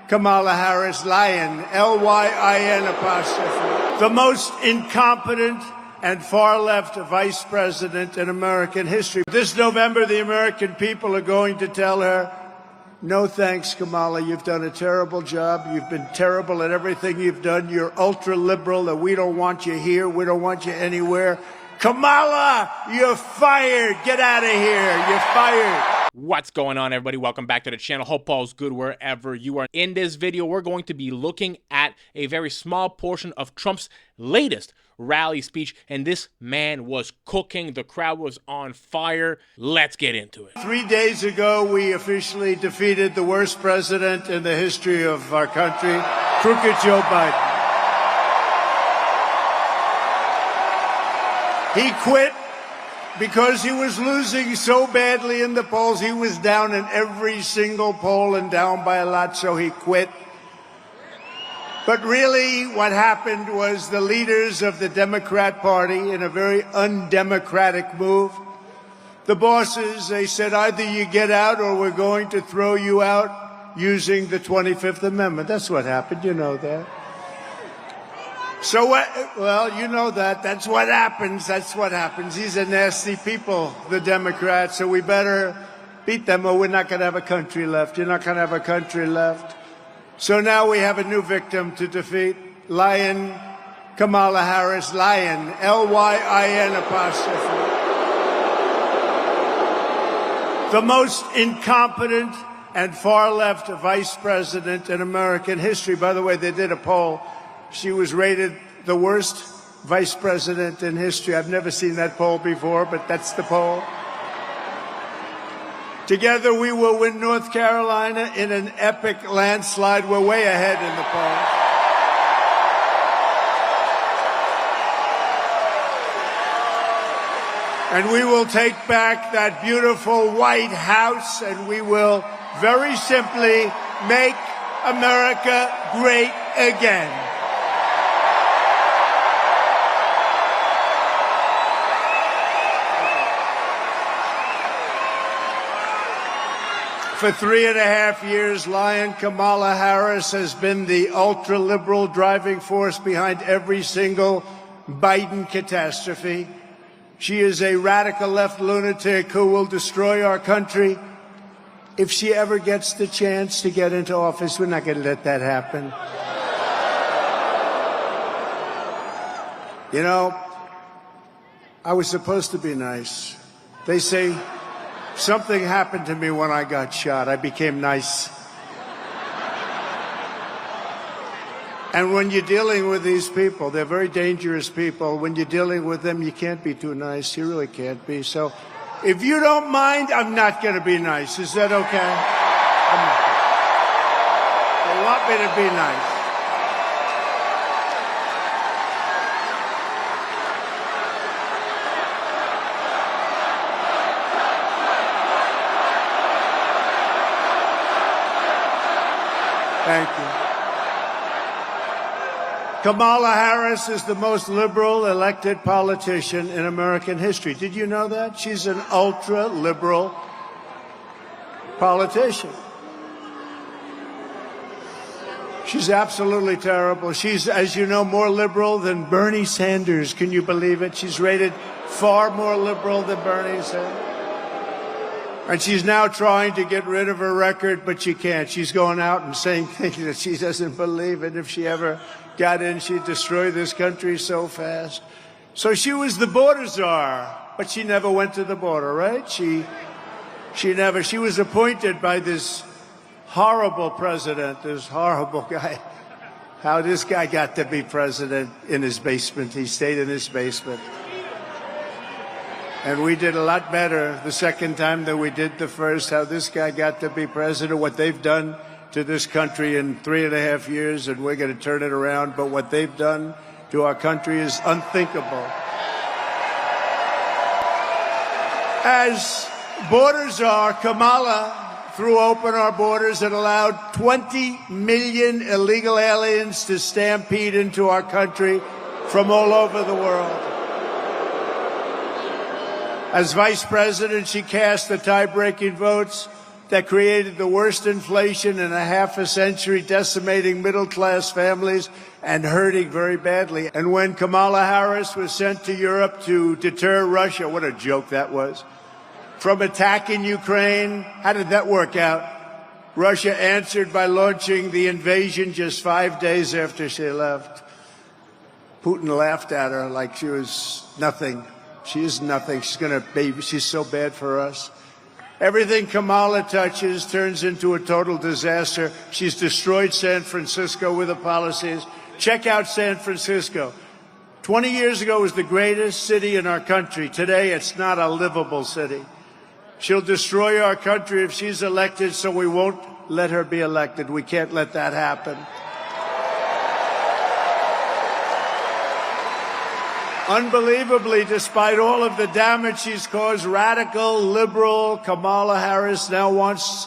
Kamala Harris, Lyon, L-Y-I-N apostrophe, the most incompetent and far-left vice president in American history. This November, the American people are going to tell her, no thanks, Kamala. You've done a terrible job. You've been terrible at everything you've done. You're ultra-liberal, and we don't want you here. We don't want you anywhere. Kamala, you're fired. Get out of here. You're fired. What's going on, everybody? Welcome back to the channel. Hope all's good wherever you are. In this video, we're going to be looking at a very small portion of Trump's latest rally speech, and this man was cooking. The crowd was on fire. Let's get into it. 3 days ago, we officially defeated the worst president in the history of our country, crooked Joe Biden. He quit because he was losing so badly in the polls. He was down in every single poll and down by a lot, so he quit. But really what happened was the leaders of the Democrat Party, in a very undemocratic move, the bosses, they said, either you get out or we're going to throw you out using the 25th Amendment. That's what happened. You know that. So what? Well, you know that. That's what happens. That's what happens. These are nasty people, the Democrats, so we better beat them or we're not going to have a country left. You're not going to have a country left. So now we have a new victim to defeat, Lyon, Kamala Harris, Lyon, L-Y-I-N apostrophe, the most incompetent and far-left vice president in American history. By the way, they did a poll. She was rated the worst vice president in history. I've never seen that poll before, but that's the poll. Together, we will win North Carolina in an epic landslide. We're way ahead in the polls. And we will take back that beautiful White House, and we will very simply make America great again. For 3.5 years, Lyon Kamala Harris has been the ultra-liberal driving force behind every single Biden catastrophe. She is a radical left lunatic who will destroy our country. If she ever gets the chance to get into office, we're not going to let that happen. You know, I was supposed to be nice. They say something happened to me when I got shot. I became nice. And when you're dealing with these people, they're very dangerous people. When you're dealing with them, you can't be too nice. You really can't be. So if you don't mind, I'm not going to be nice. Is that okay? I'm not. They want me to be nice. Thank you. Kamala Harris is the most liberal elected politician in American history. Did you know that? She's an ultra-liberal politician. She's absolutely terrible. She's, as you know, more liberal than Bernie Sanders. Can you believe it? She's rated far more liberal than Bernie Sanders. And she's now trying to get rid of her record, but she can't. She's going out and saying things that she doesn't believe, and if she ever got in, she'd destroy this country so fast. So she was the border czar, but she never went to the border, right? She was appointed by this horrible president, this horrible guy. How this guy got to be president in his basement. He stayed in his basement. And we did a lot better the second time than we did the first. How this guy got to be president, what they've done to this country in 3.5 years, and we're going to turn it around. But what they've done to our country is unthinkable. As border czar, Kamala threw open our borders and allowed 20 million illegal aliens to stampede into our country from all over the world. As vice president, she cast the tie-breaking votes that created the worst inflation in a half a century, decimating middle-class families and hurting very badly. And when Kamala Harris was sent to Europe to deter Russia, what a joke that was, from attacking Ukraine, how did that work out? Russia answered by launching the invasion just 5 days after she left. Putin laughed at her like she was nothing. She is nothing. She's so bad for us. Everything Kamala touches turns into a total disaster. She's destroyed San Francisco with her policies. Check out San Francisco. 20 years ago, it was the greatest city in our country. Today, it's not a livable city. She'll destroy our country if she's elected, so we won't let her be elected. We can't let that happen. Unbelievably, despite all of the damage she's caused, radical, liberal Kamala Harris now wants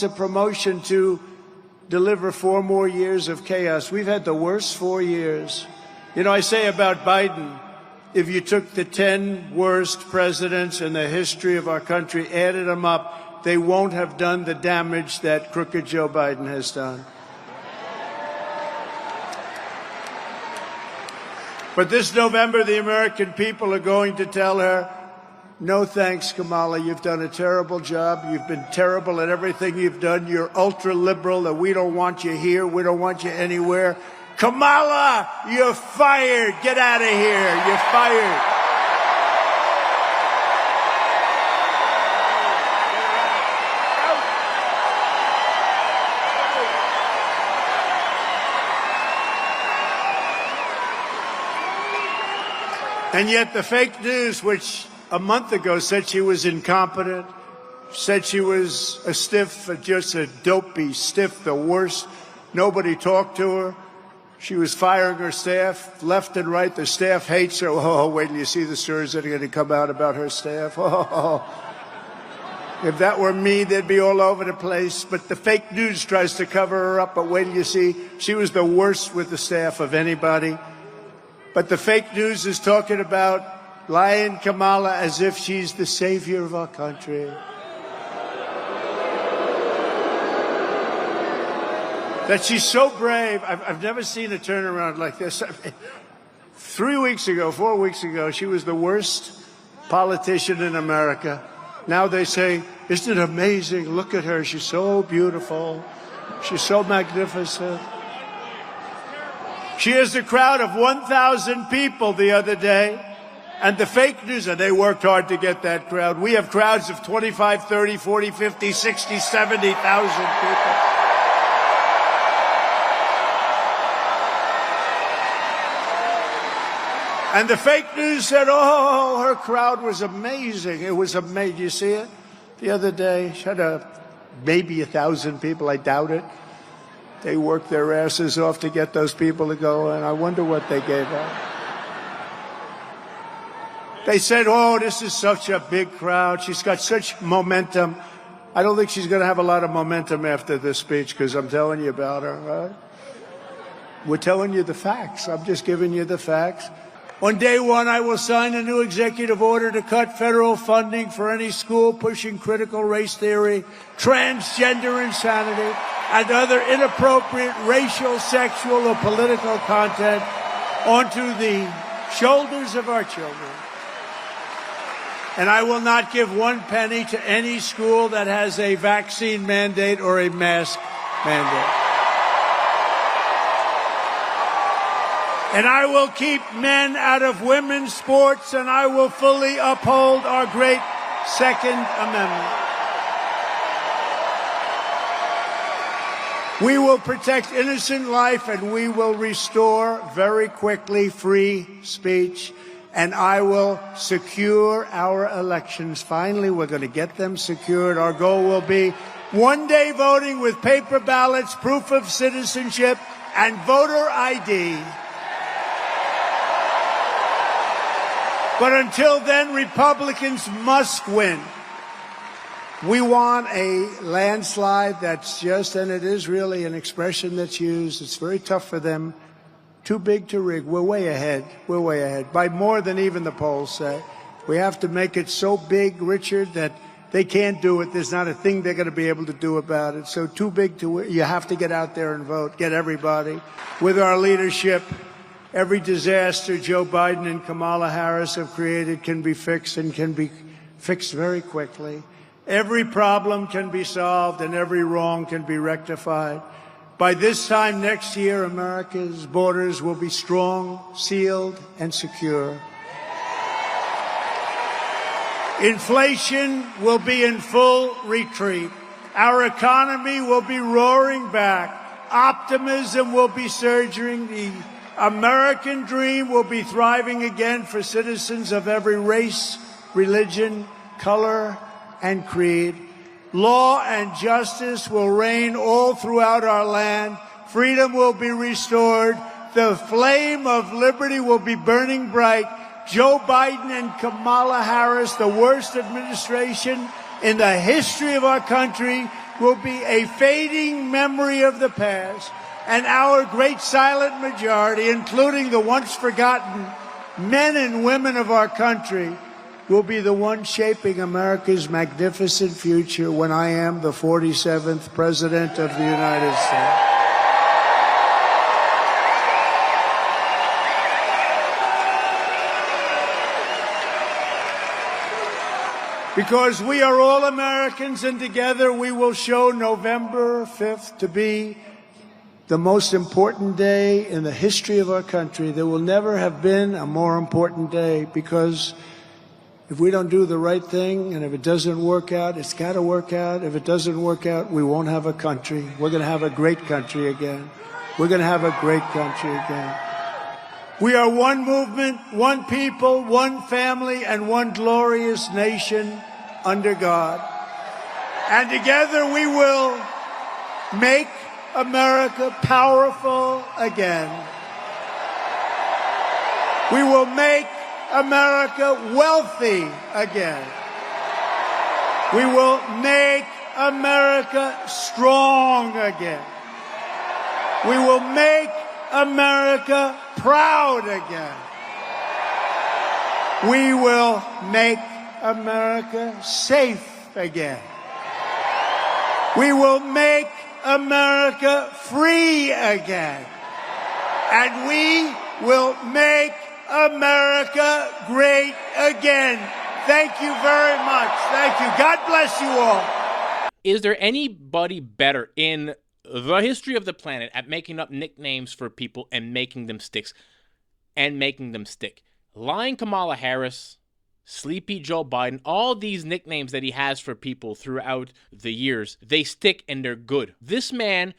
a promotion to deliver 4 more years of chaos. We've had the worst 4 years. You know, I say about Biden, if you took the 10 worst presidents in the history of our country, added them up, they won't have done the damage that crooked Joe Biden has done. But this November, the American people are going to tell her, no thanks, Kamala. You've done a terrible job. You've been terrible at everything you've done. You're ultra-liberal, and we don't want you here. We don't want you anywhere. Kamala, you're fired. Get out of here. You're fired. And yet the fake news, which a month ago said she was incompetent, said she was a stiff, just a dopey stiff, the worst. Nobody talked to her. She was firing her staff left and right. The staff hates her. Oh, wait till you see the stories that are going to come out about her staff. Oh, if that were me, they'd be all over the place. But the fake news tries to cover her up. But wait till you see, she was the worst with the staff of anybody. But the fake news is talking about lying Kamala as if she's the savior of our country. That she's so brave. I've never seen a turnaround like this. 3 weeks ago, 4 weeks ago, she was the worst politician in America. Now they say, isn't it amazing? Look at her. She's so beautiful. She's so magnificent. She has a crowd of 1,000 people the other day, and the fake news, and they worked hard to get that crowd. We have crowds of 25, 30, 40, 50, 60, 70,000 people. And the fake news said, oh, her crowd was amazing. It was amazing. You see it? The other day, she had maybe 1,000 people. I doubt it. They worked their asses off to get those people to go, and I wonder what they gave up. They said, oh, this is such a big crowd. She's got such momentum. I don't think she's going to have a lot of momentum after this speech, because I'm telling you about her, right? We're telling you the facts. I'm just giving you the facts. On day one, I will sign a new executive order to cut federal funding for any school pushing critical race theory, transgender insanity, and other inappropriate racial, sexual, or political content onto the shoulders of our children. And I will not give 1 penny to any school that has a vaccine mandate or a mask mandate. And I will keep men out of women's sports, and I will fully uphold our great Second Amendment. We will protect innocent life, and we will restore very quickly free speech, and I will secure our elections. Finally, we're going to get them secured. Our goal will be one-day voting with paper ballots, proof of citizenship, and voter ID. But until then, Republicans must win. We want a landslide that's just, and it is really an expression that's used. It's very tough for them. Too big to rig. We're way ahead. We're way ahead. By more than even the polls say. We have to make it so big, Richard, that They can't do it. There's not a thing they're going to be able to do about it. So too big to win. You have to get out there and vote. Get everybody. With our leadership, every disaster Joe Biden and Kamala Harris have created can be fixed and can be fixed very quickly. Every problem can be solved and every wrong can be rectified. By this time next year, America's borders will be strong, sealed, and secure. Inflation will be in full retreat. Our economy will be roaring back. Optimism will be surging. The American dream will be thriving again for citizens of every race, religion, color, and creed. Law and justice will reign all throughout our land. Freedom will be restored. The flame of liberty will be burning bright. Joe Biden and Kamala Harris, the worst administration in the history of our country, will be a fading memory of the past. And our great silent majority, including the once forgotten men and women of our country, will be the one shaping America's magnificent future when I am the 47th President of the United States. Because we are all Americans, and together we will show November 5th to be the most important day in the history of our country. There will never have been a more important day, because if we don't do the right thing, and if it doesn't work out, it's got to work out. If it doesn't work out, we won't have a country. We're going to have a great country again. We're going to have a great country again. We are one movement, one people, one family, and one glorious nation under God. And together we will make America powerful again. We will make America wealthy again. We will make America strong again. We will make America proud again. We will make America safe again. We will make America free again. And we will make America great again. Thank you very much. Thank you. God bless you all. Is there anybody better in the history of the planet at making up nicknames for people and making them stick? Lying Kamala Harris, Sleepy Joe Biden, all these nicknames that he has for people throughout the years, they stick and they're good. This man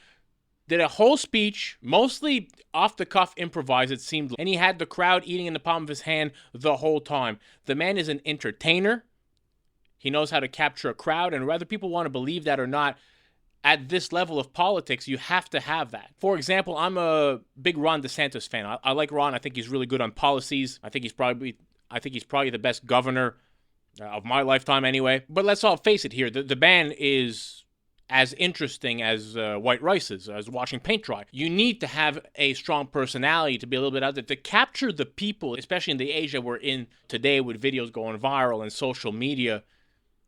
did a whole speech, mostly off the cuff, improvised, it seemed, and he had the crowd eating in the palm of his hand the whole time. The man is an entertainer. He knows how to capture a crowd, and whether people want to believe that or not, at this level of politics, you have to have that. For example, I'm a big Ron DeSantis fan. I like Ron. I think he's really good on policies. I think he's probably the best governor of my lifetime anyway. But let's all face it here. The ban is as interesting as white rice is, as watching paint dry. You need to have a strong personality to be a little bit out there, to capture the people, especially in the age that we're in today with videos going viral and social media.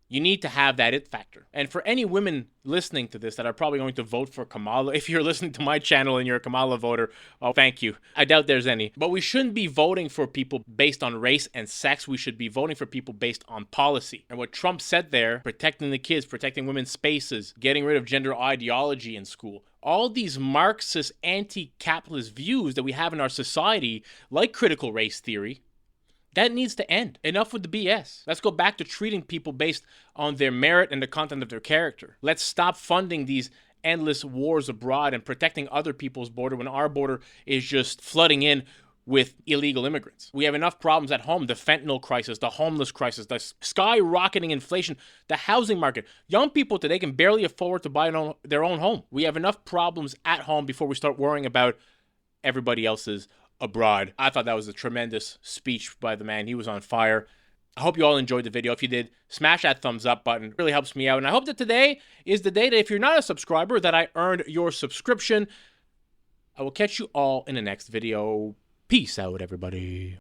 You need to have that it factor. And for any women listening to this that are probably going to vote for Kamala, if you're listening to my channel and you're a Kamala voter, well, thank you. I doubt there's any. But we shouldn't be voting for people based on race and sex. We should be voting for people based on policy. And what Trump said there, protecting the kids, protecting women's spaces, getting rid of gender ideology in school, all these Marxist, anti-capitalist views that we have in our society, like critical race theory, that needs to end. Enough with the BS. Let's go back to treating people based on their merit and the content of their character. Let's stop funding these endless wars abroad and protecting other people's border when our border is just flooding in with illegal immigrants. We have enough problems at home. The fentanyl crisis, the homeless crisis, the skyrocketing inflation, the housing market. Young people today can barely afford to buy their own home. We have enough problems at home before we start worrying about everybody else's abroad. I thought that was a tremendous speech by the man. He was on fire. I hope you all enjoyed the video. If you did, smash that thumbs up button. It really helps me out. And I hope that today is the day that if you're not a subscriber, that I earned your subscription. I will catch you all in the next video. Peace out, everybody.